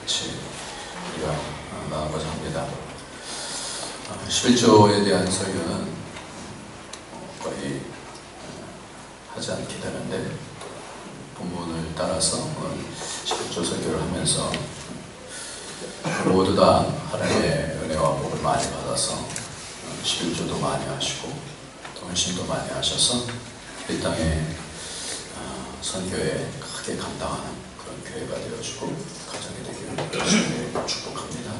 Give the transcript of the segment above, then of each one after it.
같이 우리가 나아가고자 합니다. 11조에 대한 설교는 거의 하지 않게 되는데 본문을 따라서 11조 설교를 하면서 모두 다 하나님의 은혜와 복을 많이 받아서 11조도 많이 하시고 헌신도 많이 하셔서 이 땅에 선교에 크게 감당하는 그런 교회가 되어주고 가정이 되기를 축복합니다.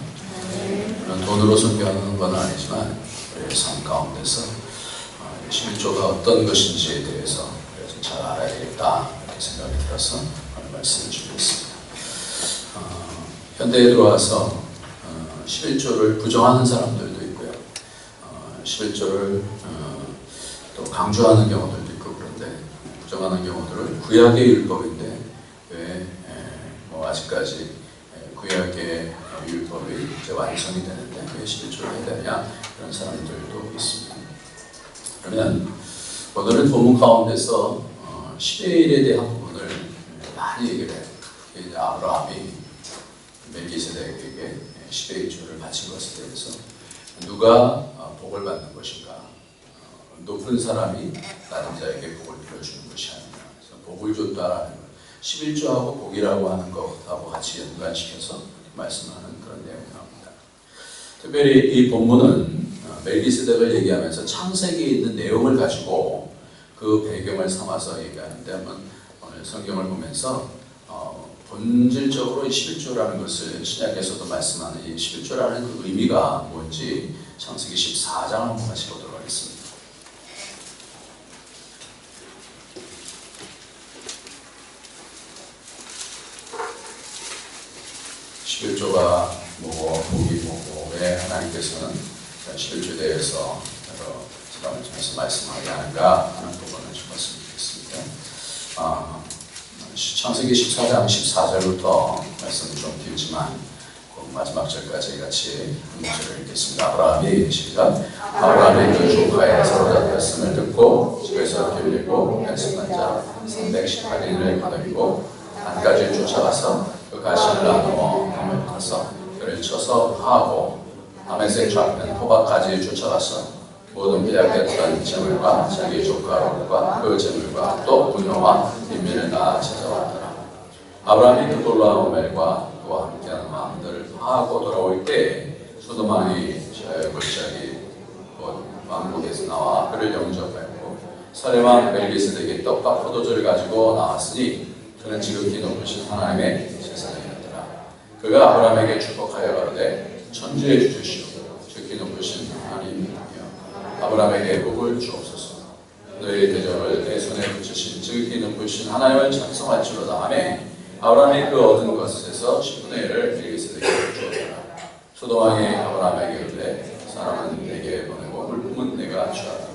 물론 돈으로 선교하는 건 아니지만 우리의 삶 가운데서 11조가 어떤 것인지에 대해서 잘 알아야 되겠다 이렇게 생각이 들어서 오늘 말씀을 준비했습니다. 현대에 들어와서 11조를 부정하는 사람들도 있고요. 11조를 또 강조하는 경우들도 있고 그런데 부정하는 경우들은 구약의 율법인데 왜 아직까지 구약의 율법이 이제 완성이 되는데 왜 11조를 해야 되냐 그런 사람들도 있습니다. 그러면 오늘은 본문 가운데서 11일에 대한 부분을 많이 얘기를 해요. 이제 아브라함이 멜기세덱에게 11조를 바친 것에 대해서 누가 복을 받는 것인가, 높은 사람이 낮은 자에게 복을 빌어주는 것이 아니라 복을 줬다라는 것, 11조하고 복이라고 하는 것하고 같이 연관시켜서 말씀하는 그런 내용이 나옵니다. 특별히 이 본문은 멜기세덱을 얘기하면서 창세기에 있는 내용을 가지고 그 배경을 삼아서 얘기하는데 한번 오늘 성경을 보면서 본질적으로 이 11조라는 것을 신약에서도 말씀하는 이 11조라는 그 의미가 뭔지 창세기 14장을 한번 같이 보도록 하겠습니다. (11조가) 뭐고 복이 뭐고 왜 하나님께서는 11조에 대해서 여러 사람을 통해서 말씀하게 하는가 하는 부분을 좀 말씀드리겠습니다. 창세기 14장 14절부터 말씀이 좀 길지만 그 마지막 절까지 같이 한 목소리를 읽겠습니다. 아브라함이 시작. 아브라함이 그 조카의 사로잡혔음을 듣고 집에서 길리고 약속한 자 318인을 거느리고 단까지 쫓아가서 그 가시를 나누어 함을 타서 그를 쳐서 파하고 아메색 좌편 호박까지 쫓아가서 모든 빼앗겼던 재물과 자기 조카 롯과 그 재물과 또 부녀와 인민을 다 찾아왔더라. 아브라함이 그돌로 오멜과 그와 함께하는 마음들을 파하고 돌아올 때 소돔왕이 골짜기 곧 왕국에서 나와 그를 영접하였고 살렘왕 멜기세덱이 떡과 포도주를 가지고 나왔으니 그는 지극히 높으신 하나님의 제사장이었더라. 그가 아브라함에게 축복하여 가로되 천주의 주시오 지극히 높으신 하나님이여 아브라함에게 복을 주옵소서. 너희 대적을 내 손에 붙이신 지극히 높으신 하나님을 찬송할지로다 하며 아브라함이 그 얻은 것에서 10분의 1을 멜기세덱에게 주었더라. 소돔왕이 아브라함에게 이르되 사람은 내게 보내고 물품은 내가 취하라.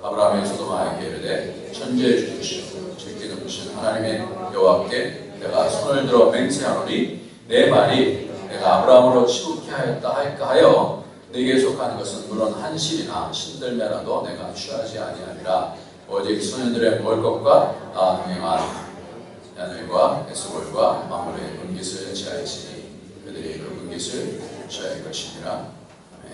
아브라함이 소돔왕에게 이르되 천지의 주시오 지극히 높으신 하나님의 여호와께 내가 손을 들어 맹세하노니 내 말이 내가 아브라함으로 치솟게 하였다 할까 하여 내게 속한 것은 물론 한실이나 신들매라도 내가 취하지 아니하리라. 오직 소년들의 먹을 것과 나 동행한 야늘과 에스골과 마물의 분깃을 취하였으니 그들이 그 분깃을 취할 것이니라. 아멘.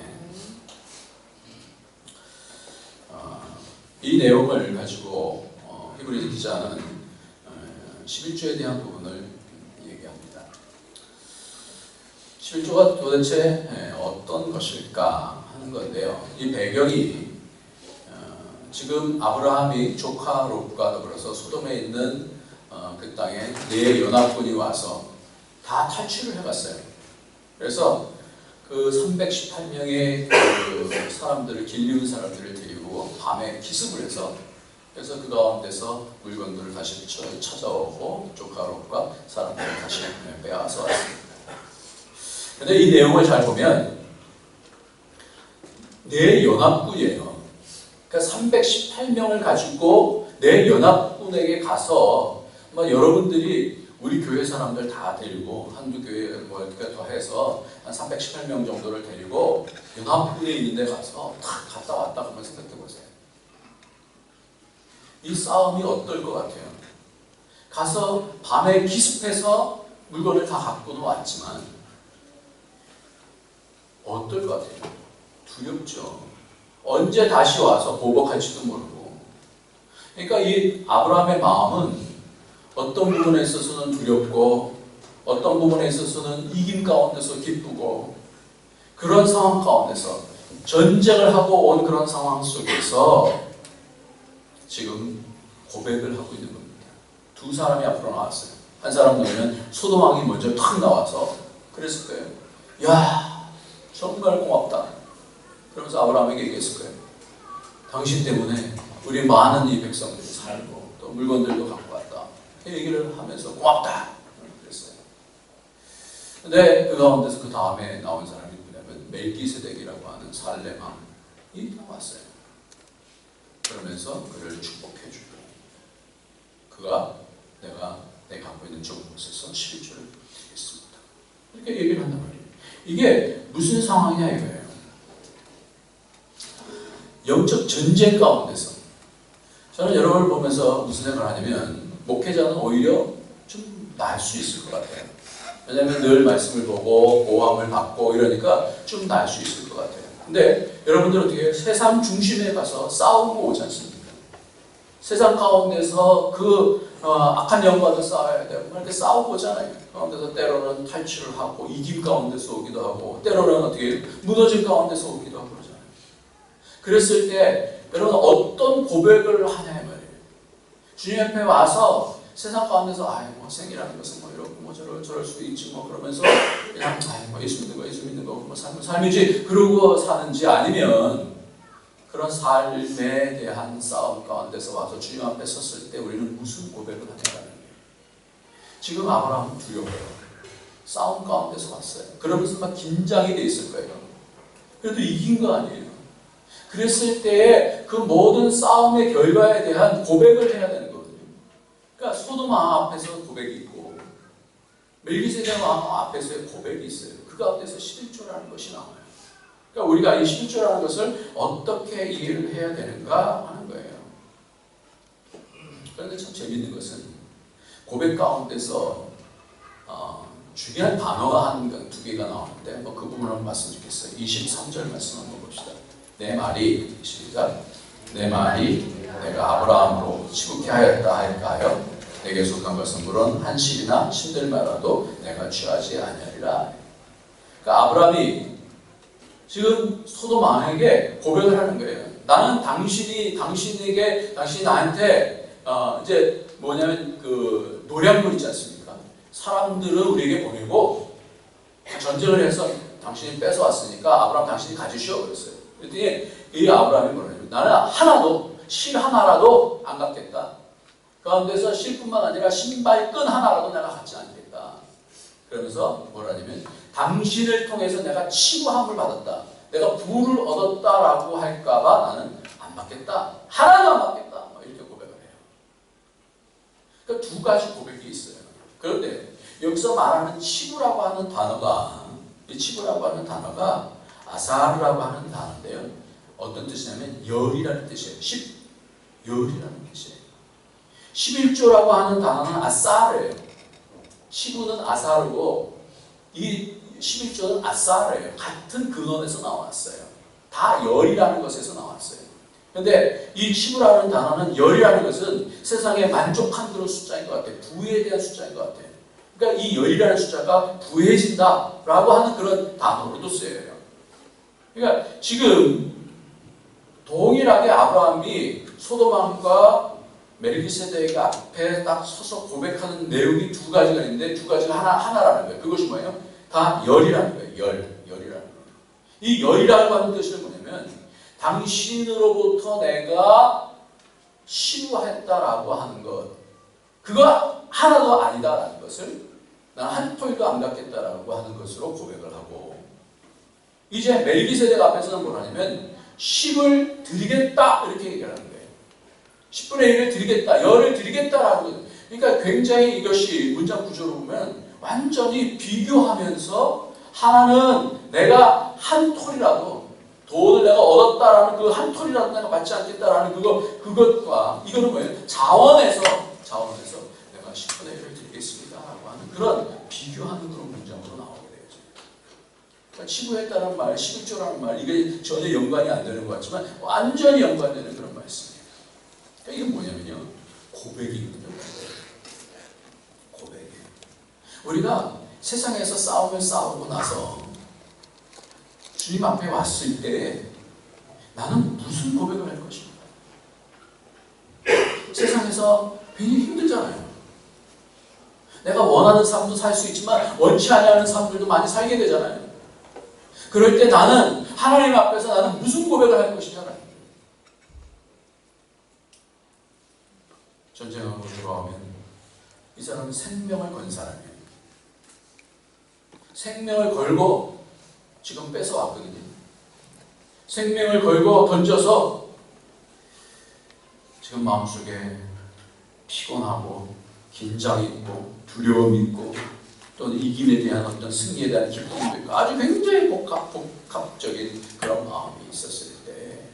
이 내용을 가지고 히브리 기자는 11조에 대한 부분을 얘기합니다. 11조가 도대체 어떤 것일까 하는 건데요. 이 배경이 지금 아브라함이 조카 롯과 더불어서 소돔에 있는 그 땅에 네 연합군이 와서 다 탈출을 해갔어요. 그래서 그 318명의 그 사람들을 길리운 사람들을 데리고 밤에 기습을 해서 그래서 그 가운데서 물건들을 다시 찾아오고 조카 롯과 사람들을 다시 빼앗아 왔습니다. 그런데 이 내용을 잘 보면 네 연합군이에요. 그러니까 318명을 가지고 네 연합군에게 가서 여러분들이 우리 교회 사람들 다 데리고 한두 교회 이렇게 더 해서 한 318명 정도를 데리고 연합군에 있는 데 가서 탁 갔다 왔다 한번 생각해 보세요. 이 싸움이 어떨 것 같아요? 가서 밤에 기습해서 물건을 다 갖고는 왔지만 어떨 것 같아요? 두렵죠. 언제 다시 와서 보복할지도 모르고. 그러니까 이 아브라함의 마음은 어떤 부분에 있어서는 두렵고 어떤 부분에 있어서는 이김 가운데서 기쁘고 그런 상황 가운데서 전쟁을 하고 온 그런 상황 속에서 지금 고백을 하고 있는 겁니다. 두 사람이 앞으로 나왔어요. 한 사람 보면 소돔 왕이 먼저 탁 나와서 그랬을 거예요. 야, 정말 고맙다. 그러면서 아브라함에게 얘기했을 거예요. 당신 때문에 우리 많은 이 백성들이 살고 또 물건들도 갖고 왔다. 그 얘기를 하면서 고맙다. 그랬어요. 근데 그 가운데서 그 다음에 나온 사람이 누구냐면 멜기세덱이라고 하는 살렘 왕이 나왔어요. 그러면서 그를 축복해주고 그가 내가 갖고 있는 좋은 곳에서 11조를 드리겠습니다. 이렇게 얘기를 한단 말이에요. 이게 무슨 상황이냐 이거예요. 영적 전쟁 가운데서 저는 여러분을 보면서 무슨 생각을 하냐면 목회자는 오히려 좀 나을 수 있을 것 같아요. 왜냐하면 늘 말씀을 보고 보함을 받고 이러니까 좀 나을 수 있을 것 같아요. 근데 여러분들 어떻게 세상 중심에 가서 싸우고 오지 않습니까? 세상 가운데서 악한 영과도 싸워야 되고 이렇게 싸우고 오잖아요. 가운데서 때로는 탈출을 하고 이김 가운데서 오기도 하고 때로는 어떻게 무너진 가운데서 오기도 하고 그러잖아요. 그랬을 때 여러분 어떤 고백을 하냐 이 말이에요. 주님 앞에 와서 세상 가운데서 뭐 생이라는 것은 뭐 이렇고 뭐 저럴 수도 있지 뭐 그러면서 그냥 뭐 예수 믿는 거 뭐 삶이지 그러고 사는지 아니면 그런 삶에 대한 싸움 가운데서 와서 주님 앞에 섰을 때 우리는 무슨 고백을 하냐는 거예요. 지금 아브라함은 두려워요. 싸움 가운데서 왔어요. 그러면서 막 긴장이 돼 있을 거예요. 그래도 이긴 거 아니에요. 그랬을 때 그 모든 싸움의 결과에 대한 고백을 해야 되는 거거든요. 그러니까 소돔 왕 앞에서 고백이 있고 멜기세덱 왕 앞에서의 고백이 있어요. 그 가운데서 11조라는 것이 나와요. 그러니까 우리가 이 11조라는 것을 어떻게 이해를 해야 되는가 하는 거예요. 그런데 참 재밌는 것은 고백 가운데서 중요한 단어가 한 두 개가 나오는데 뭐 그 부분을 한번 말씀드리겠어요. 23절 말씀 한번 봅시다. 내 말이 시작. 내 말이 내가 아브라함으로 지극히 하였다 할까하여 내게 속한 것은 물론 한실이나 신들마라도 내가 취하지 아니하리라. 그러니까 아브라함이 지금 소돔 왕에게 고백을 하는 거예요. 나는 당신이 나한테 이제 뭐냐면 그 노량물 있지 않습니까? 사람들을 우리에게 보내고 전쟁을 해서 당신이 뺏어왔으니까 아브라함 당신이 가지시오 그랬어요. 그랬더니 이 아브라함이 뭐라냐면 나는 실 하나라도 안 갖겠다. 그 가운데서 실뿐만 아니라 신발끈 하나라도 내가 갖지 않겠다. 그러면서 뭐라냐면 당신을 통해서 내가 치부함을 받았다. 내가 부를 얻었다라고 할까봐 나는 안 받겠다. 하나도 안 받겠다. 이렇게 고백을 해요. 그러니까 두 가지 고백이 있어요. 그런데 여기서 말하는 치부라고 하는 단어가 아사르라고 하는 단어인데요. 어떤 뜻이냐면 열이라는 뜻이에요. 열이라는 뜻이에요. 11조라고 하는 단어는 아사르예요. 치부는 아사르고 이 11조는 아사르예요. 같은 근원에서 나왔어요. 다 열이라는 것에서 나왔어요. 그런데 이 치부라는 단어는 열이라는 것은 세상에 만족한 그런 숫자인 것 같아요. 부에 대한 숫자인 것 같아요. 그러니까 이 열이라는 숫자가 부해진다라고 하는 그런 단어로도 쓰여요. 그러니까 지금 동일하게 아브라함이 소돔왕과 멜기세덱 앞에 딱 서서 고백하는 내용이 두 가지가 있는데 두 가지가 하나라는 거예요. 그것이 뭐예요? 다 열이라는 거예요. 열이라는 거예요. 이 열이라고 하는 뜻은 뭐냐면 당신으로부터 내가 시부했다라고 하는 것, 그거 하나도 아니다라는 것을 난 한 톨도 안 갖겠다라고 하는 것으로 고백을 하고, 이제 멜기세덱 앞에서는 뭐라냐면 10을 드리겠다 이렇게 얘기하는 거예요. 10분의 1을 드리겠다, 열을 드리겠다라는 거예요. 그러니까 굉장히 이것이 문장 구조로 보면 완전히 비교하면서 하나는 내가 한 톨이라도 돈을 내가 얻었다라는 그 한 톨이라도 내가 받지 않겠다라는 그것과 이거는 뭐예요? 자원에서 내가 10분의 1을 드리겠습니다라고 하는 그런 비교하는 그런 문장으로 나오게 되죠. 치부했다는 말, 11조라는 말, 이게 전혀 연관이 안 되는 것 같지만 완전히 연관되는 그런 말씀이에요. 그러니까 이게 뭐냐면요, 고백이거든요. 고백이에요. 우리가 세상에서 싸움을 싸우고 나서 주님 앞에 왔을 때 나는 무슨 고백을 할 것인가? 세상에서 굉장히 힘들잖아요. 내가 원하는 삶도 살 수 있지만 원치 않는 삶들도 많이 살게 되잖아요. 그럴 때 나는 하나님 앞에서 나는 무슨 고백을 할 것이냐? 전쟁하고 돌아오면 이 사람은 생명을 건 사람이에요. 생명을 걸고 지금 뺏어왔거든요. 생명을 걸고 던져서 지금 마음속에 피곤하고 긴장이 있고 두려움이 있고 또는 이김에 대한 어떤 승리에 대한 기쁨도 있고 아주 굉장히 복합적인 그런 마음이 있었을 때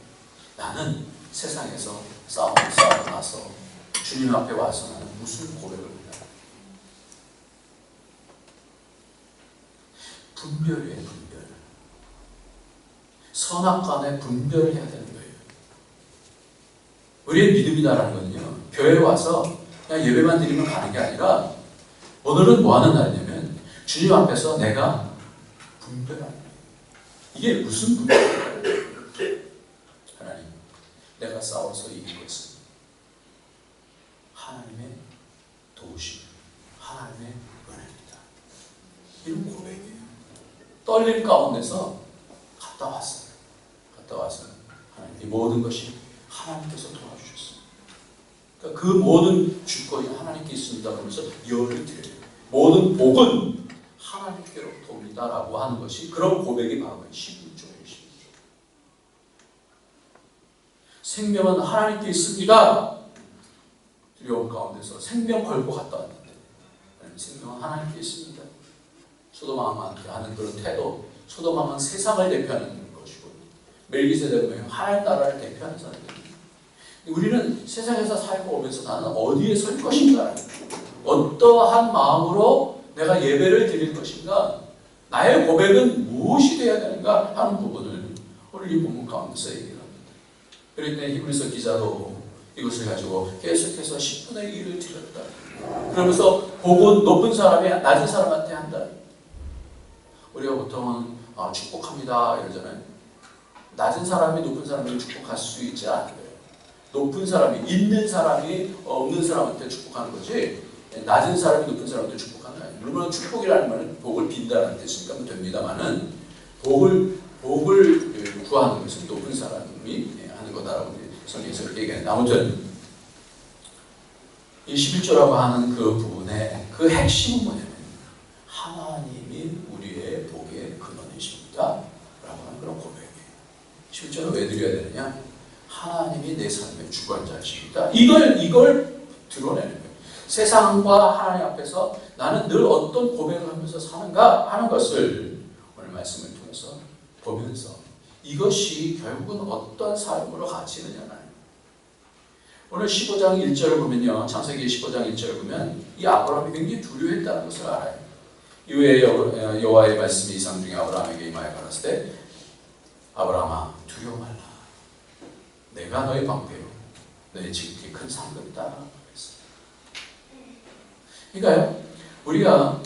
나는 세상에서 싸움을 싸우고 나서 주님 앞에 와서 나는 무슨 고백을 하냐? 분별이에요, 분별. 선악간에 분별을 해야 되는 거예요. 우리의 믿음이다라는 거는요, 교회에 와서 그냥 예배만 드리면 가는 게 아니라 오늘은 뭐 하는 날이냐면 주님 앞에서 내가 분별하는 거예요. 이게 무슨 분별이에요? 하나님, 내가 싸워서 이긴 것은 하나님의 도우심, 하나님의 은혜입니다. 이런 고백이에요. 떨림 가운데서 갔다 왔어요. 하나님, 이 모든 것이 하나님께서 도와주셨어요. 그러니까 그 모든 주권이 하나님께 있습니다. 그러면서 열을 드려요. 모든 복은 하나님께로부터 옵니다라고 하는 것이 그런 고백이 바로 11조예요. 11조. 생명은 하나님께 있습니다. 두려움 가운데서 생명 걸고 갔다 왔는데 생명은 하나님께 있습니다. 소돔왕한테 하는 그런 태도, 소돔왕은 세상을 대표하는 것이고 멜기세덱은 하나님 나라를 대표하는 사람입니다. 우리는 세상에서 살고 오면서 나는 어디에 설 것인가, 어떠한 마음으로 내가 예배를 드릴 것인가, 나의 고백은 무엇이 되어야 되는가 하는 부분을 오늘 이 본문 가운데서 얘기합니다. 그럴 때 히브리서 기자도 이것을 가지고 계속해서 10분의 1을 드렸다. 그러면서 복은 높은 사람이 낮은 사람한테 한다. 우리가 보통은 축복합니다 이러잖아요. 낮은 사람이 높은 사람을 축복할 수 있지 않아요. 높은 사람이 있는 사람이 없는 사람한테 축복하는 거지 낮은 사람이 높은 사람한테 축복하는 거예요. 물론 축복이라는 말은 복을 빈다는 뜻이니까 됩니다만은 복을 구하는 것은 높은 사람이 하는 거다라고 성경에서 그렇게 얘기하는데, 아무튼 이 11조라고 하는 그 부분에 그 핵심은 뭐냐면 하나님이 우리의 복의 근원이십니다 라고 하는 그런 고백이에요. 11조는 왜 드려야 되느냐? 하나님이 내 삶의 주관자이십니다. 이걸 드러내는 거예요. 세상과 하나님 앞에서 나는 늘 어떤 고백을 하면서 사는가 하는 것을 오늘 말씀을 통해서 보면서 이것이 결국은 어떤 삶으로 갇히느냐는 오늘 15장 1절을 보면요. 창세기 15장 1절을 보면 이 아브라함이 굉장히 두려워했다는 것을 알아요. 이후에 여호와의 말씀이 이상 중에 아브라함에게 임하여 가라사대 때 아브라함아 두려워 말라. 내가 너의 방패요. 너의 지극히 큰 상급이다. 그러니까요. 우리가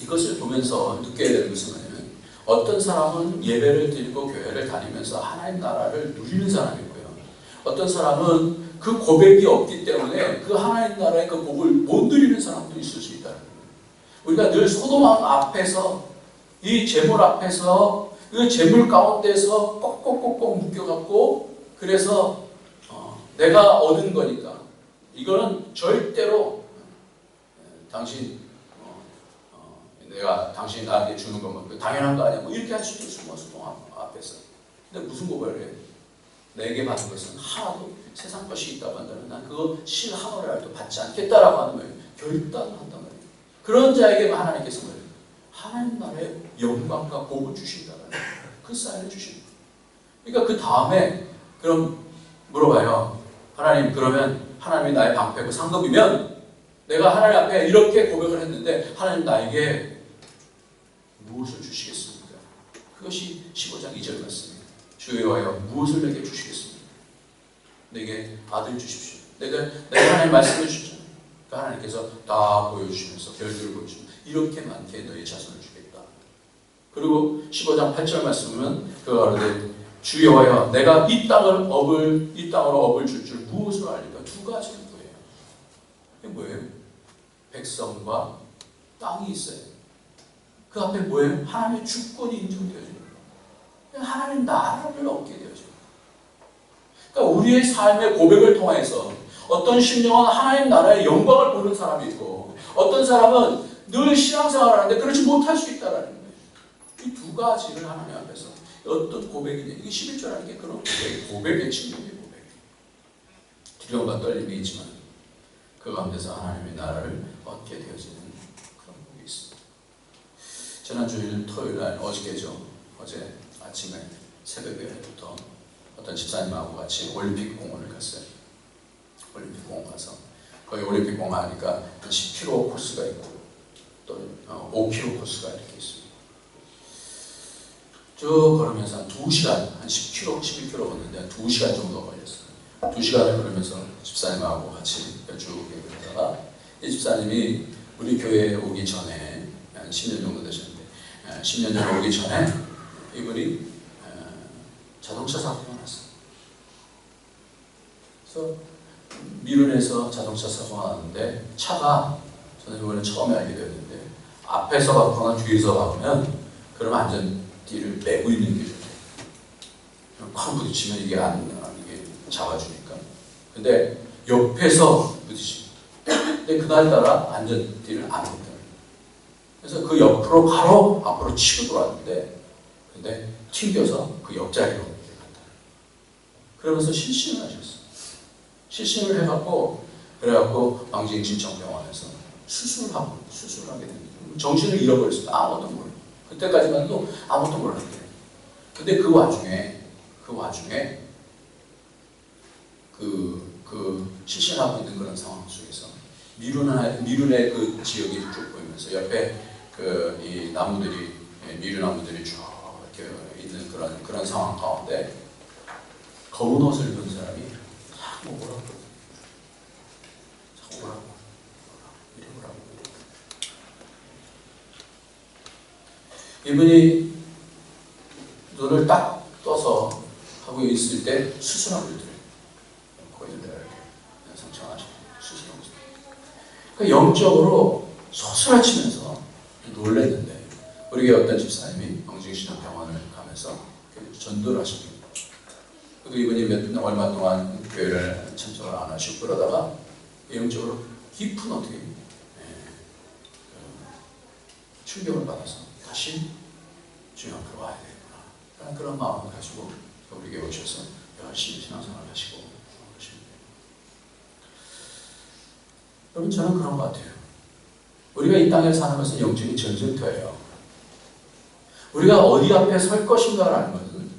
이것을 보면서 느껴야 되는 것은 뭐냐면 어떤 사람은 예배를 드리고 교회를 다니면서 하나님 나라를 누리는 사람이고요. 어떤 사람은 그 고백이 없기 때문에 그 하나님 나라의 그 복을 못 누리는 사람도 있을 수 있다. 우리가 늘 소돔왕 앞에서 이 재물 앞에서 그 재물 가운데서 꼭꼭꼭꼭 묶여갖고 그래서 내가 얻은 거니까 이거는 절대로 당신이 나에게 주는 것만 당연한 거 아니야? 뭐 이렇게 할 수도 있어. 소돔왕 앞에서. 근데 무슨 고백을 해? 내게 받은 것은 하나도 세상 것이 있다고 한다면 난 그거 실 한 원이라도 받지 않겠다라고 하는 거예요. 결단을 한단 말이에요. 그런 자에게만 하나님께서 뭐예요? 하나님 나라의 영광과 복을 주신다는 그 사인을 주십니다. 그러니까 그 다음에 그럼 물어봐요. 하나님, 그러면 하나님이 나의 방패고 상급이면 내가 하나님 앞에 이렇게 고백을 했는데 하나님 나에게 무엇을 주시겠습니까? 그것이 15장 2절 말씀입니다. 주여 여호와여 무엇을 내게 주시겠습니까? 내게 아들 주십시오. 내가 하나님 말씀을 주셨잖아요. 그러니까 하나님께서 다 보여주시면서 별들을 보여주시면서 이렇게 많게 너의 자손을 주겠다. 그리고 15장 8절 말씀은 그가 가로되 주 여호와여 내가 이 땅으로 업을 줄 무엇으로 알리까? 두 가지는 뭐예요? 이게 뭐예요? 백성과 땅이 있어요. 그 앞에 뭐예요? 하나님의 주권이 인정되어져요. 하나님 나라를 얻게 되어져요. 그러니까 우리의 삶의 고백을 통해서 어떤 심령은 하나님 나라의 영광을 보는 사람이 있고 어떤 사람은 늘 신앙생활을 하는데 그렇지 못할 수 있다는 거예요. 이 두 가지를 하나님 앞에서 어떤 고백이냐. 이게 11조라는 게 그런 고백의 측면이에요. 고백. 두려움과 떨림이 있지만 그 가운데서 하나님의 나라를 얻게 되어지는 그런 복이 있습니다. 지난주일 토요일날 어저께죠. 어제 아침에 새벽에부터 어떤 집사님하고 같이 올림픽 공원을 갔어요. 올림픽 공원 가서 거기 올림픽 공원 하니까 한 10km 코스가 있고 또 5km 코스가 이렇게 있습니다. 쭉 걸으면서 한 2시간, 한 10km, 11km 걷는데 2시간 정도 걸렸어요. 2시간을 걸으면서 집사님하고 같이 쭉 얘기하다가 이 집사님이 우리 교회에 오기 전에 한 10년 정도 되셨는데 10년 전에 오기 전에 이분이 자동차 사고가 났어요. 그래서 미룬에서 자동차 사고가 났는데 차가 저는 이번에 처음에 알게 되었는데 앞에서 가거나 뒤에서 가면 그럼 안전띠를 메고 있는 게 좋대요. 쾅 부딪히면 이게 잡아주니까. 근데 옆에서 부딪힙니다. 근데 그날따라 안전띠를 안 했다. 그래서 그 옆으로 바로 앞으로 치고 돌아왔는데 근데 튕겨서 그 옆자리로 갔다. 그러면서 실신을 하셨어요. 실신을 해갖고 그래갖고 광진진청병원에서 수술을 하게 됩니다. 정신을 잃어버렸어요. 아무것도 몰라요. 그때까지만 해도 아무것도 몰랐대요. 근데 그 와중에 그 실신하고 있는 그런 상황 속에서 미룬의 그 지역이 쭉 보이면서 옆에 이 나무들이 미루나무들이 쭉 이렇게 있는 그런 상황 가운데 검은 옷을 입은 사람이 자꾸 오라고 이분이 눈을 딱 떠서 하고 있을 때 수술하고 있더래요. 거기를 내가 이렇게 상처하시고 수술하고 있어요. 그러니까 영적으로 소스라치면서 놀랐는데 우리 교회 어떤 집사님이 광진신앙병원을 가면서 전도를 하십니다. 그리고 이분이 얼마 동안 교회를 참석을 안 하시고 그러다가 영적으로 깊은 어떻게 충격을 받아서 다시 주님 앞으로 와야 되겠구나. 그런 마음을 가지고 우리 교회 오셔서 열심히 신앙생활을 하시고 그러십니다. 여러분 저는 그런 것 같아요. 우리가 이 땅에 사는 것은 영적인 전쟁터예요. 우리가 어디 앞에 설 것인가라는 것은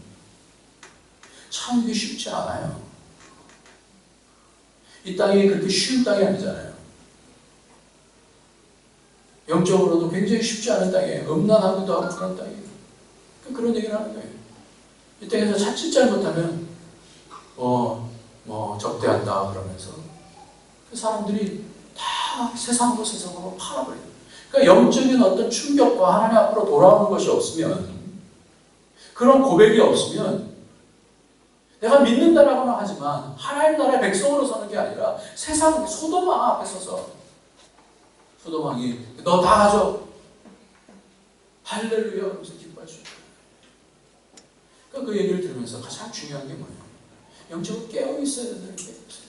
참 쉽지 않아요. 이 땅이 그렇게 쉬운 땅이 아니잖아요. 영적으로도 굉장히 쉽지 않은 땅이에요. 음란하기도 하고 그런 땅이에요. 그런 얘기를 하는 거예요. 이 땅에서 자칫 잘못하면 적대한다 그러면서 그 사람들이 다 세상으로 팔아버려요. 그러니까 영적인 어떤 충격과 하나님 앞으로 돌아오는 것이 없으면 그런 고백이 없으면 내가 믿는다라고는 하지만 하나님 나라의 백성으로 서는 게 아니라 세상 소돔왕 앞에 서서 소돔왕이 너 다 가져 할렐루야 하면서 기뻐할 수 있어요. 그러니까 그 얘기를 들으면서 가장 중요한 게 뭐예요? 영적으로 깨어있어야 된다는 게 없어요.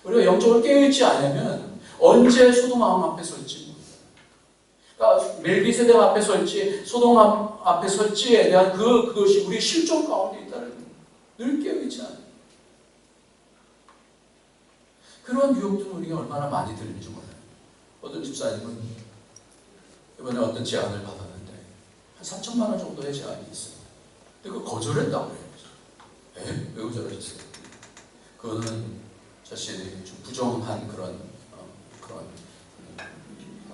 우리가 영적으로 깨어있지 않으면 언제 소돔왕 앞에 설지 그러니까 멜기세덱 앞에 설지 소돔 앞에 설지에 대한 그것이 우리 실존 가운데 있다는 거예요. 늘 깨어있지 않아요. 그런 유혹들은 우리가 얼마나 많이 들는지 몰라요. 어떤 집사님은 이번에 어떤 제안을 받았는데 한 3천만 원 정도의 제안이 있어요. 근데 그거 거절했다고 해요. 왜 거절하셨어요? 그거는 자신이 좀 부정한 그런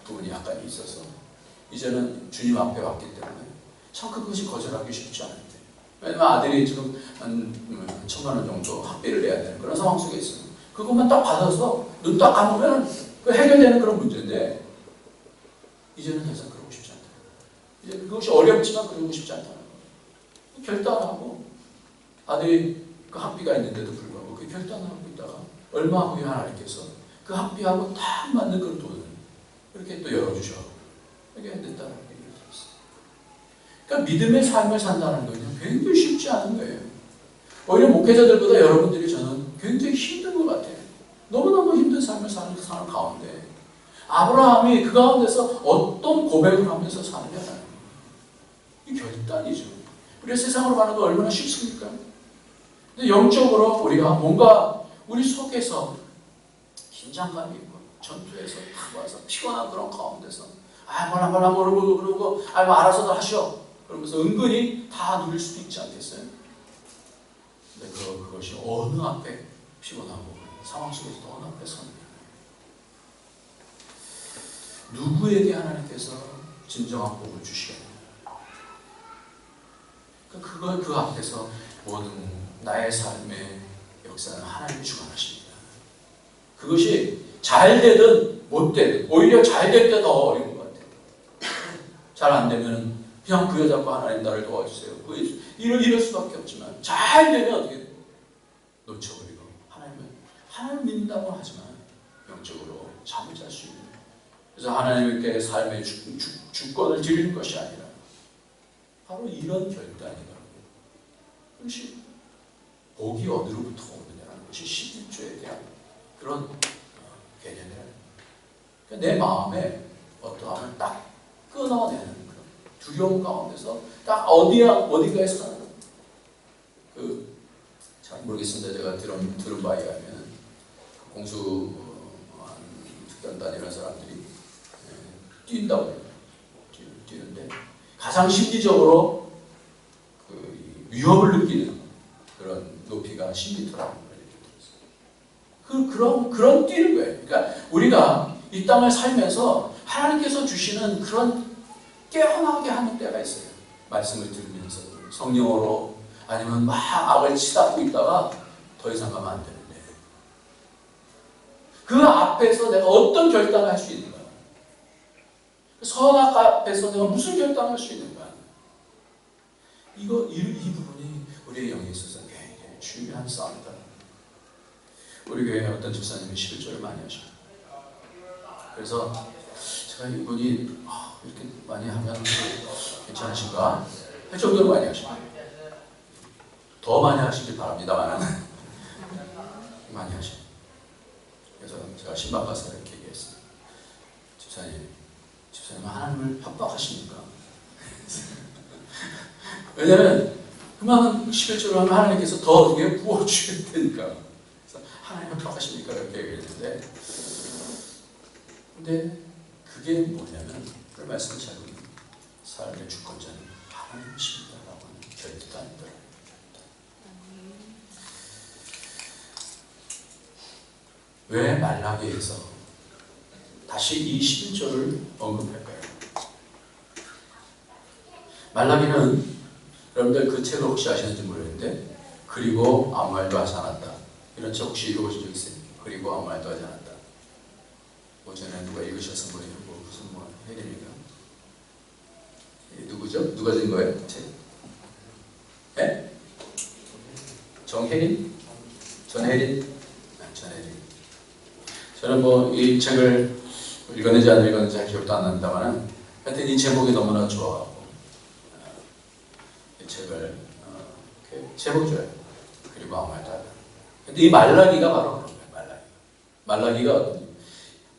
부분이 약간 있어서 이제는 주님 앞에 왔기 때문에 참 그것이 거절하기 쉽지 않은데. 왜냐면 아들이 지금 한 1,000만 원 정도 학비를 내야 되는 그런 상황 속에 있어요. 그것만 딱 받아서 눈 딱 감으면 그 해결되는 그런 문제인데 이제는 더 이상 그러고 싶지 않다. 이제 그것이 어렵지만 그러고 싶지 않다는 거예요. 결단하고 아들이 그 학비가 있는데도 불구하고 그 결단하고 있다가 얼마 후에 하나님께서 그 학비하고 딱 맞는 그 돈을 이렇게 또 열어주셔. 이게 됐다는 얘기를 들었어요. 그러니까 믿음의 삶을 산다는 것은 굉장히 쉽지 않은 거예요. 오히려 목회자들보다 여러분들이 저는 굉장히 힘든 것 같아요. 너무너무 힘든 삶을 사는 가운데 아브라함이 그 가운데서 어떤 고백을 하면서 사느냐는 이 결단이죠. 우리가 세상으로 가는 거 얼마나 쉽습니까? 근데 영적으로 우리가 뭔가 우리 속에서 긴장감이 있고 전투에서 탁 와서 피곤한 그런 가운데서 몰라 모르고 그러고 뭐 알아서도 하셔 그러면서 은근히 다 누릴 수도 있지 않겠어요? 근데 그것이 어느 앞에 피곤하고 상황 속에서도 어느 앞에 서는 누구에게 하나님께서 진정한 복을 주시겠느냐? 그걸 그 앞에서 모든 나의 삶의 역사는 하나님이 주관하십니다. 그것이 잘 되든 못 되든 오히려 잘 될 때 더 어려운 것 같아요. 잘 안 되면 그냥 부여잡고 하나님 나를 도와주세요. 이럴 수밖에 없지만 잘 되면 어떻게 놓쳐버리고 하나님 믿는다고 하지만 영적으로 잠을 잘 수 있는 그래서 하나님께 삶의 주권을 드리는 것이 아니라 바로 이런 결단이더라고요. 그것이 복이 어디로부터 오느냐는 것이 11조에 대한 그런 개념이에요. 그러니까 내 마음에 어떠함을 딱 끊어내는 그런 두려움 가운데서 딱 어디가에서 잘 모르겠습니다. 제가 들은 바에 의하면 공수 특전단 이런 사람들이 뛴다고 해요. 뛰는데 가장 심리적으로 그 위협을 느끼는 그런 높이가 10m라고 그런 뛰는 거예요. 그러니까 우리가 이 땅을 살면서 하나님께서 주시는 그런 깨어나게 하는 때가 있어요. 말씀을 들으면서 성령으로 아니면 막 악을 치닫고 있다가 더 이상 가면 안 되는데 그 앞에서 내가 어떤 결단을 할 수 있는가? 선악 앞에서 내가 무슨 결단을 할 수 있는가? 이 부분이 우리의 영에 있어서 굉장히 중요한 싸움이다. 우리 교회에 어떤 집사님이 11조를 많이 하셔요. 그래서 제가 이분이 이렇게 많이 하면 괜찮으신가? 할 정도로 많이 하셔요. 더 많이 하시길 바랍니다만 많이 하셔요. 그래서 제가 신방 가서 이렇게 얘기했어요. 집사님 하나님을 협박하십니까? 왜냐하면 그만한 11조를 하면 하나님께서 더 어떻게 부어주실 테니까. 그래서 하나님 협박하십니까? 이렇게 얘기했는데 근데 그게 뭐냐면 그 말씀을 잘 보면 삶의 주권자는 하나님이십니다라고 하는 결단이다. 왜 말라기에서 다시 이 11조를 언급할까요? 말라기는 여러분들 그 책을 혹시 아시는지 모르겠는데 그리고 아무 말도 하지 않았다. 이런 책 혹시 읽어보신 적 있어요? 그리고 아무 말도 하지 않았다. 오전에 누가 읽으셔서 무슨 혜린이가 누구죠? 누가 쓴 거예요? 책? 네? 정혜린? 전혜린? 전혜린. 저는 이 책을 읽었는지 안 읽었는지 잘 기억도 안 납니다만 하여튼 이 제목이 너무나 좋아하고 이 책을 제목이 좋아요. 그리고 아무 말도 안 해요. 근데 이 말라기가 바로 그런 거예요. 말라기가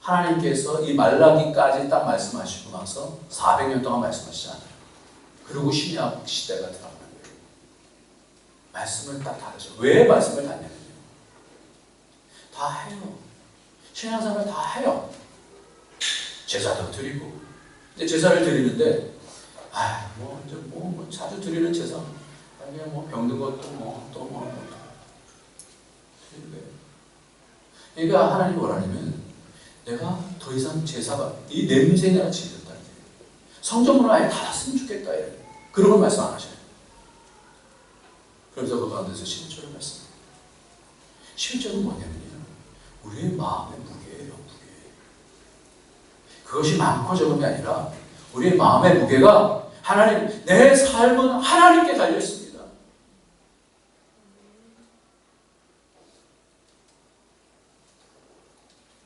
하나님께서 이 말라기까지 딱 말씀하시고 나서 400년 동안 말씀하시지 않아요. 그리고 신약 시대가 들어가는 거예요. 말씀을 딱 닫으셔. 왜 말씀을 닫냐면요. 다 해요. 신앙생활 다 해요. 제사도 드리고. 근데 제사를 드리는데, 자주 드리는 제사. 아니면 병든 것도 드리는 거예요. 그러니까 하나님이 뭐라냐면, 내가 더 이상 제사가, 이 냄새 내가 지렸다. 성전문을 아예 닫았으면 좋겠다. 이래. 그런 걸 말씀 안 하셔요. 그래서 그 가운데서 11절을 말씀. 11절은 뭐냐면요, 우리의 마음의 무게예요. 무게. 그것이 많고 적음이 아니라 우리의 마음의 무게가 하나님, 내 삶은 하나님께 달려있습니다.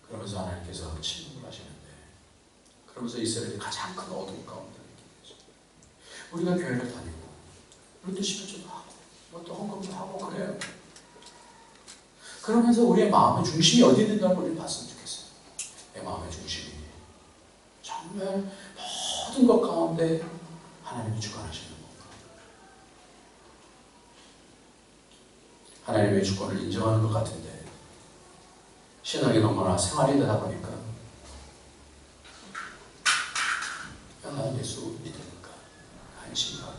그러면서 하나님께서 침묵을 하시는데, 그러면서 이스라엘이 가장 큰 어둠 가운데 우리가 교회를 다니고 우리도 11절도 하고 또 헌금도 하고 그래요. 그러면서 우리의 마음의 중심이 어디 있는가를 우리 봤으면 좋겠어요. 내 마음의 중심이 정말 모든 것 가운데 하나님이 주관하시는 건가? 하나님의 주권을 인정하는 것 같은데 신앙이 너무나 생활이 되다 보니까 나는 예수 믿으니까 안심하고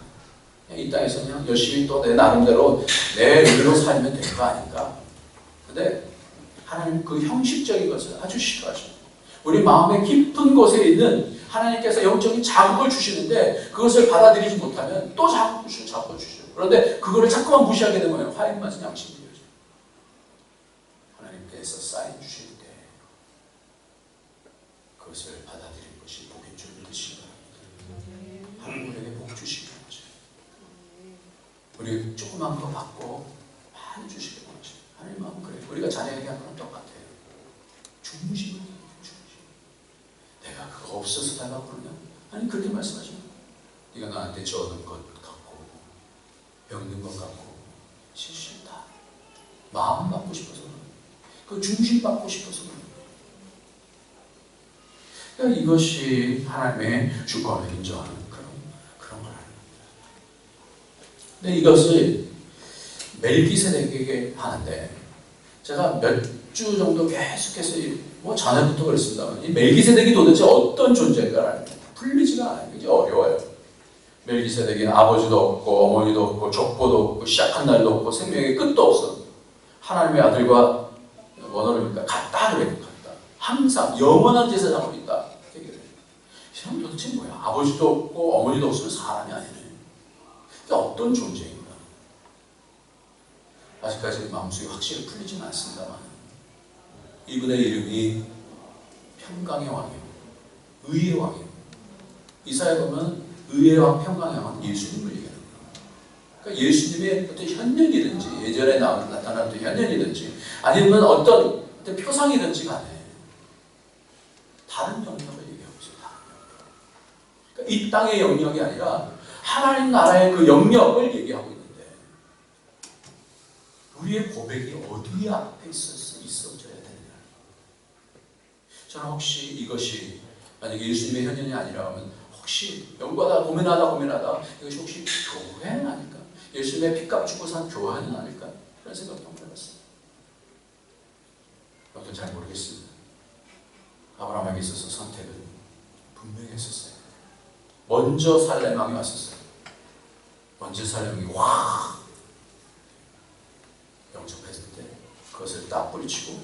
이 땅에서 그냥 열심히 또 내 나름대로 내 의로 살면 되는 거 아닌가? 근데 하나님 그 형식적인 것을 아주 싫어하셔. 우리 마음의 깊은 곳에 있는 하나님께서 영적인 자극을 주시는데 그것을 받아들이지 못하면 또 자극 주시죠. 그런데 그거를 자꾸만 무시하게 되면 화인 맞은 양심이 되죠. 하나님께서 사인 주실 때 그것을 받아들이는 것이 복인 줄 믿으시기 바랍니다. 하나님 우리에게 복 주시기 바랍니다. 우리 조그만 거 받고 많이 주시기 바랍니다. 하나님 마음은 그래요. 우리가 자녀에게 하는 건 똑같아요. 중심을 내가 그거 없어서 달라고 그러냐? 아니 그렇게 말씀하시면 네가 나한테 줘는 것 같고 병든 것 같고 싫다. 마음 받고 싶어서 그 중심 받고 싶어서 그러니까 이것이 하나님의 주권을 인정하는 그런 걸 하는 겁니다. 근데 이것을 멜기세덱에게 하는데 제가 몇 주 정도 계속해서 전에부터 그랬습니다만 이 멜기세덱이 도대체 어떤 존재인가 풀리지가 않아요. 굉장히 어려워요. 멜기세덱이 아버지도 없고 어머니도 없고 족보도 없고 시작한 날도 없고 생명의 끝도 없어. 하나님의 아들과 원어입니까? 같다 그래요. 같다. 항상 영원한 제사장으로 있다. 이 사람 도대체 뭐야? 아버지도 없고 어머니도 없으면 사람이 아니네. 그러니까 어떤 존재인가? 아직까지 마음속에 확실히 풀리지는 않습니다만 이분의 이름이 평강의 왕이에요. 의의 왕이에요. 이사야 보면 의의 왕, 평강의 왕은 예수님을 얘기하는 거예요. 그러니까 예수님의 어떤 현년이든지 예전에 나타났던 현년이든지 아니면 어떤 표상이든지 간에 다른 영역을 얘기하고 있어요. 다른 영역. 그러니까 이 땅의 영역이 아니라 하나님 나라의 그 영역을 얘기하고 있는데 우리의 고백이 어디 앞에 있어져야 되느냐. 저는 혹시 이것이 만약에 예수님의 현현이 아니라면 혹시 연구하다 고민하다 이것이 혹시 교회는 아닐까? 예수님의 피값 주고 산 교회는 아닐까? 그런 생각도 한번 해봤어요. 저도 잘 모르겠습니다. 아브라함에게 있어서 선택은 분명히 했었어요. 먼저 살렘왕이 왔었어요. 먼저 살렘왕이 확 영접했을 때 그것을 딱 뿌리치고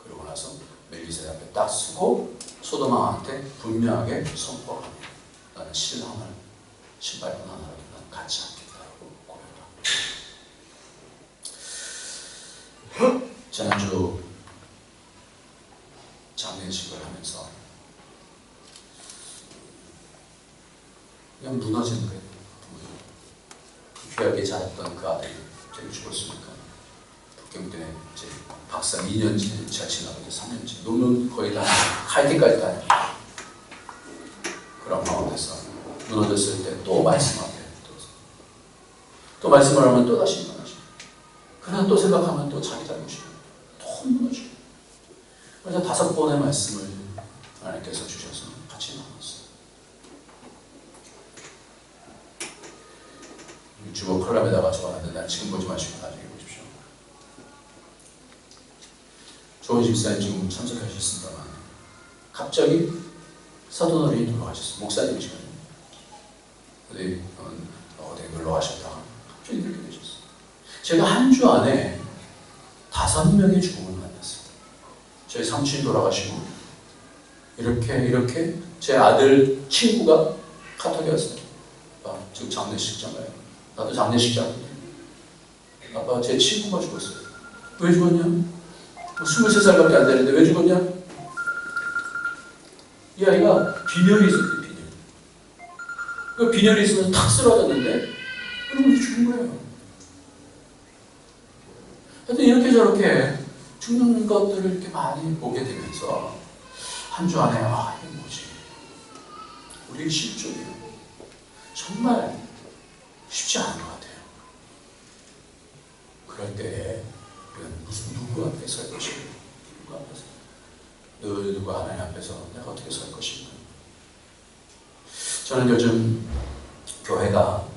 그러고 나서 멜기세덱 앞에 딱 서고 소돔왕한테 분명하게 선포합니다. 나는 신랑을 신발끈 하나라도 난 갖지 않겠다고 고백합니다. 지난주 장례식을 하면서 그냥 무너지는 거예요. 귀하게 자랐던 그 아들이 저기 죽었으니까 북경 때 이제 박사 2년차 지나고 이제 3년째 논문 거의 다 칼퇴까지 다 그런 가운데서 무너졌을 때 또 말씀하게 또 말씀을 하면 또 다시 무너지고 그러나 또 생각하면 또 자기 잘못이고 또 무너지고 그래서 5번의 말씀을 하나님께서 주셔서 같이 나눴어요. 유튜브 프로그램에다가 적어놨는데 난 지금 보지 마시고 나중에 보십시오. 조은지 집사님 지금 참석하셨습니다만 갑자기 사도널이 돌아가셨어요. 목사님이시거든요. 어디 놀러 가셨다가 갑자기 그렇게 되셨어요. 제가 한 주 안에 5명의 죽음을 만났어요. 저희 삼촌이 돌아가시고 이렇게 제 아들 친구가 카톡이 왔어요. 지금 장례식장 가요. 나도 장례식장. 아빠 제 친구가 죽었어요. 왜 죽었냐? 23살밖에 안 되는데 왜 죽었냐? 이 아이가 빈혈이 있었대, 빈혈. 그 빈혈이 있으면서 탁 쓰러졌는데 그러면 죽은 거예요. 하여튼 이렇게 저렇게 죽는 것들을 이렇게 많이 보게 되면서 한 주 안에 이게 뭐지? 우리의 실족이에요. 정말 쉽지 않은 것 같아요. 그럴 때 무슨 누구 앞에 설 것인가? 누구 앞에서? 누구 하나님 앞에서 내가 어떻게 설 것인가? 저는 요즘 교회가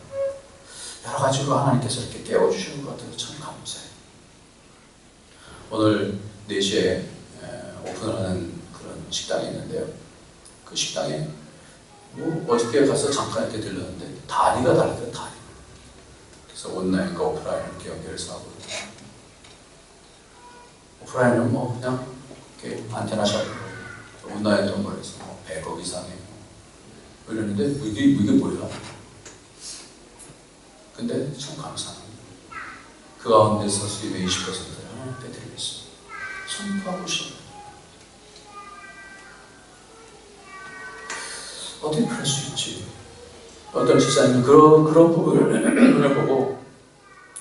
여러 가지로 하나님께서 이렇게 깨워주시는 것 같아서 참 감사해요. 오늘 4시에 오픈하는 그런 식당이 있는데요. 그 식당에 어저께 가서 잠깐 이렇게 들렀는데 다리가 다르더라고요. 다리. 그래서 온라인과 오프라인 이렇게 연결해서 하고 오프라인은 그냥 이렇게 안테나 샵 온라인으로 해서 100억 이상에 이러는데 이게 뭐야? 근데 참 감사합니다. 그 가운데서 수입의 20%를 하나님께 드리겠습니다. 선포하고 싶습니다. 어떻게 그럴 수 있지? 어떤 집사님은 그런 부분을 보고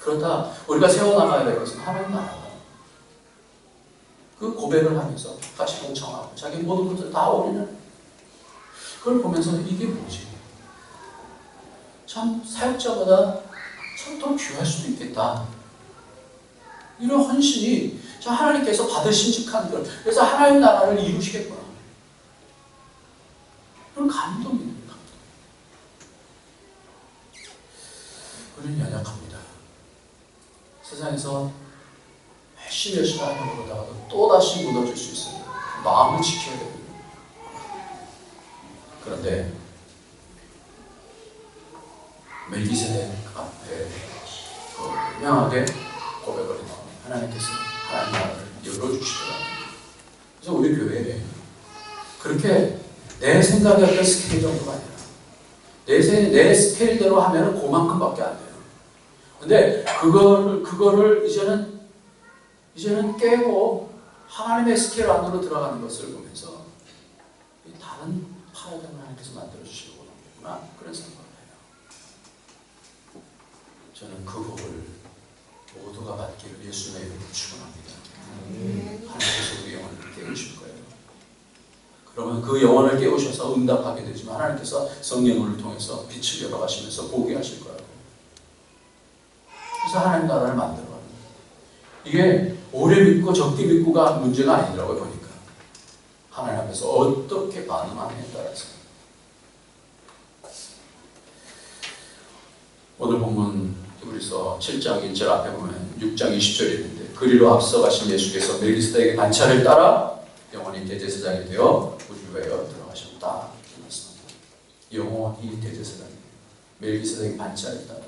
그렇다 우리가 세워나가야 될 것은 하나님 나라다. 그 고백을 하면서 같이 동참하고 자기 모든 것을 다 올리는 그걸 보면서 이게 뭐지? 참 사역자보다 참 더 귀할 수도 있겠다. 이런 헌신이 참 하나님께서 받으신 직한 것. 그래서 하나님 나라를 이루시겠구나. 그런 감동이 있는 감동. 우리는 연약합니다. 세상에서 열심히 하는 것보다도 또다시 무너질 수 있어요. 마음을 지켜야 됩니다. 그런데 멜기세덱 앞에 분명하게 고백을 해서 하나님께서 하나님 나라를 열어주시더라고요. 그래서 우리 교회에 그렇게 내 생각이 어떤 스케일 정도가 아니라 내 스케일대로 하면 그만큼밖에 안 돼요. 근데 그거를 이제는 깨고 하나님의 스케일 안으로 들어가는 것을 보면서 다른 파라다임을 하나님께서 만들어주시려고 하는구나 그런 생각을 해요. 저는 그 복을 모두가 받기를 예수님의 이름으로 축원합니다. 하나님께서 우리 영혼을 깨우실 거예요. 그러면 그 영혼을 깨우셔서 응답하게 되지만 하나님께서 성령을 통해서 빛을 열어가시면서 보게 하실 거예요. 그래서 하나님 나라를 만들어가는 거예요. 이게 오래 믿고 적게 믿고가 문제가 아니더라고요. 보니까 하나님 앞에서 어떻게 반응하느냐에 따라서. 오늘 본문 히브리서 7장 1절 앞에 보면 6장 20절이 있는데 그리로 앞서가신 예수께서 멜기세덱의 반차를 따라 영원히 대제사장이 되어 우주에 들어가셨다. 영원히 대제사장이 멜기세덱의 반차를 따라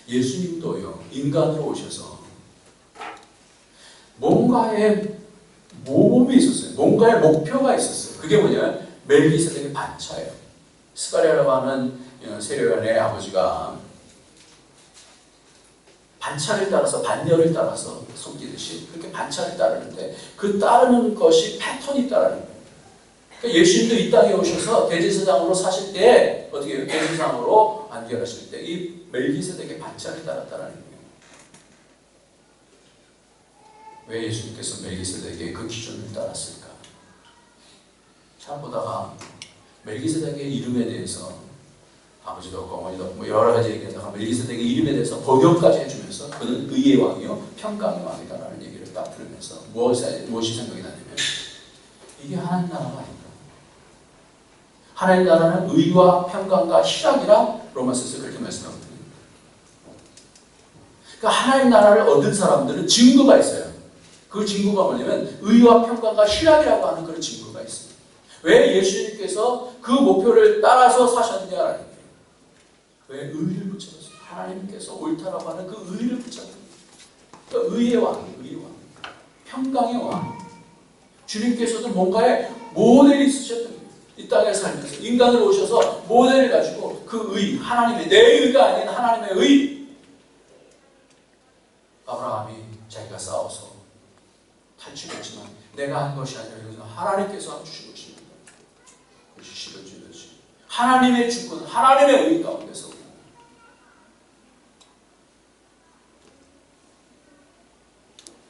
예수님도요 인간으로 오셔서 뭔가의 모범이 있었어요. 뭔가의 목표가 있었어요. 그게 뭐냐면 멜기세덱의 반차예요. 스가랴라고 하는 세례요한의 아버지가 반차를 따라서 반열을 따라서 섬기듯이 그렇게 반차를 따르는데 그 따르는 것이 패턴이 따르는 거예요. 그러니까 예수님도 이 땅에 오셔서 대제사장으로 사실 때 어떻게 해요? 대제사장으로 안결하실 때 이 멜기세덱의 반차를 따랐다는 거예요. 왜 예수님께서 멜기세덱의 그 기준을 따랐을까? 잘 보다가 멜기세덱의 이름에 대해서 아버지도 없고 어머니도 없고 여러 가지 얘기하다가 멜기세덱의 이름에 대해서 복용까지 해주면서 그는 의의 왕이요 평강의 왕이다라는 얘기를 딱 들으면서 무엇이 생각이 나냐면 이게 하나님 나라가 아닌가. 하나님 나라는 의와 평강과 희락이라 로마서에서 그렇게 말씀하거든요. 그러니까 하나님 나라를 얻은 사람들은 증거가 있어요. 그 증거가 뭐냐면 의와 평강과 희락이라고 하는 그런 증거가 있어요. 왜 예수님께서 그 목표를 따라서 사셨느냐라는 거예요. 왜 의를 붙잡았어요? 하나님께서 옳다라고 하는 그 의를 붙잡았어요. 그러니까 의의 왕, 의의 왕, 평강의 왕. 주님께서도 뭔가의 모델이 있으셨던 거예요. 이 땅에 살면서 인간을 오셔서 모델을 가지고 그 의, 하나님의 내 의가 아닌 하나님의 의, 아브라함이 자기가 싸워서 탈출했지만 내가 한 것이 아니라 이것은 하나님께서 주신 것입니다. 그것이 시너지듯이 하나님의 주권, 하나님의 의 가운데서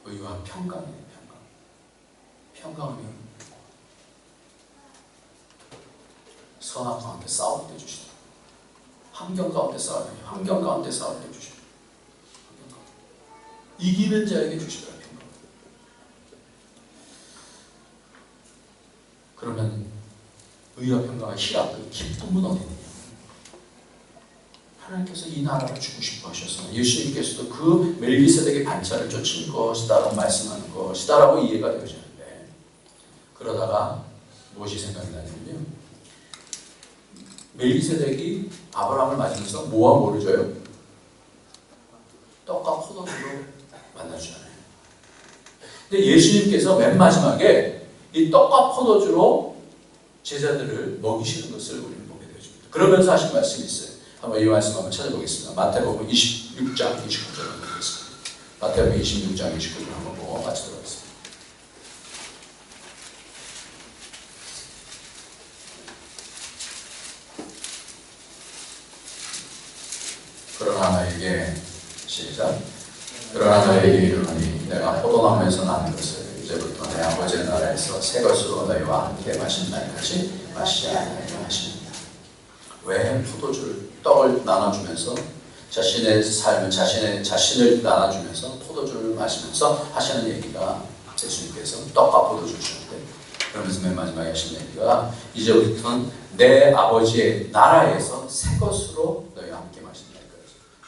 의와 평강이에요. 평강은 선악 가운데 싸울 때 주시다. 환경 가운데 싸울 때, 환경 가운데 싸울 때 주시다. 이기는 자에게 주시더라. 평강. 그러면 의와 평강의 희락, 그 기쁨은 어디 있느냐? 하나님께서 이 나라를 주고 싶어 하셔서 예수님께서도 그 멜기세덱의 반차를 쫓은 것이다라고 말씀하는 것이다라고 이해가 되어지는데, 그러다가 무엇이 생각이 나냐면요, 멜기세덱이 아브라함을 맞으면서 뭐와 뭐를 줘요? 떡과 포도주로 만나주잖아요. 근데 예수님께서 맨 마지막에 이 떡과 포도주로 제자들을 먹이시는 것을 우리는 보게 되어집니다. 그러면서 하신 말씀이 있어요. 한번 이 말씀 한번 찾아보겠습니다. 마태복음 26장 29절을 보겠습니다. 마태복음 26장 29절 한번 보고 마치도록 하겠습니다. 그러나 너에게 시작. 그러나 너에게 이르노니 내가 포도나무에서 나는 것을 이제부터 내 아버지의 나라에서 새 것으로 너희와 함께 마신 날까지 마시지 아니하리라 하십니다. 왜 포도주를 떡을 나눠주면서 자신의 삶을 자신을 나눠주면서 포도주를 마시면서 하시는 얘기가, 예수님께서 떡과 포도주를 주는데 그러면서 맨 마지막에 하시는 얘기가 이제부터는 내 아버지의 나라에서 새 것으로 너희와 함께 마신다.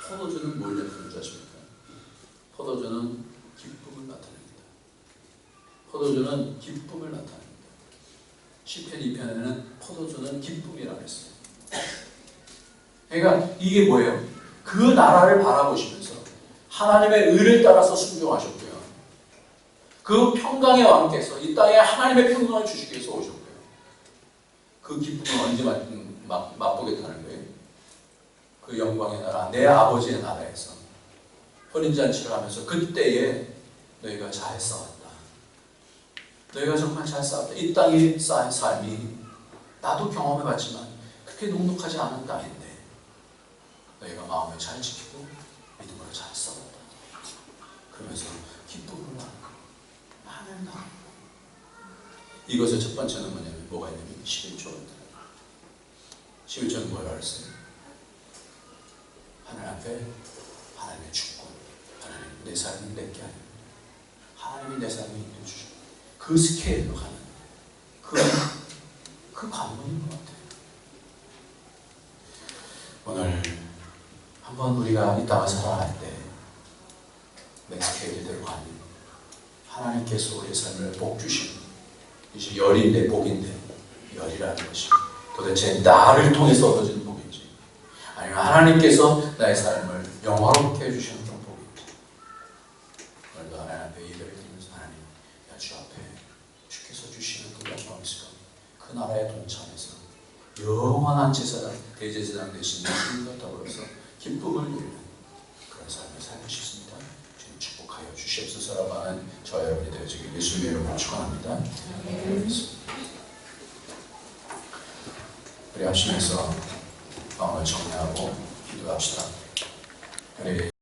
포도주는 뭘 대표하는 줄 아십니까? 포도주는 기쁨을 나타냅니다. 포도주는 기쁨을 나타냅니다. 시편 2편에는 포도주는 기쁨이라고 했어요. 그러니까 이게 뭐예요? 그 나라를 바라보시면서 하나님의 의를 따라서 순종하셨고요. 그 평강의 왕께서 이 땅에 하나님의 평강을 주시기 위해서 오셨고요. 그 기쁨을 언제 맛보겠다는 거예요? 그 영광의 나라, 내 아버지의 나라에서 혼인잔치를 하면서 그때에 너희가 잘 싸웠다. 너희가 정말 잘 싸웠다. 이 땅에 쌓인 삶이 나도 경험해봤지만 그렇게 녹록하지 않은 땅인데 너희가 마음을 잘 지키고 믿음으로 잘 싸웠다. 그러면서 기쁨을 하나님 나라. 이것의 첫 번째는 뭐냐면 뭐가 있냐면 11조입니다. 11조는 뭐라고 했어요? 하나님 앞에 하나님의 주권, 하나님 내 삶이 내게 하는, 하나님이 내 삶을 인도해주시고 그 스케일로 가는 그 관문인 것 같아요. 오늘 한번 우리가 이 땅을 살아갈 때 내 스케일대로 가는 하나님께서 우리의 삶을 복 주시는, 이제 열인데 복인데 열이라는 것이 도대체 나를 통해서 얻어지는 복인지 아니면 하나님께서 나의 삶을 영화롭게 해주시는 그런 복인지, 오늘도 하나님 앞에 예배를 드리면서 하나님, 주 앞에 주께서 주시는 그 영광스러운 그 나라에 동참해서 영원한 제사장, 대제사장 되신 예수님과 더불어서 기쁨을 누리는 그런 삶을 살고 싶습니다. 주님 축복하여 주시옵소서라고 하는 저와 여러분이 되어지길 예수님의 이름으로 축원합니다. 우리 하시면서 마음을 정리하고 기도합시다. 우리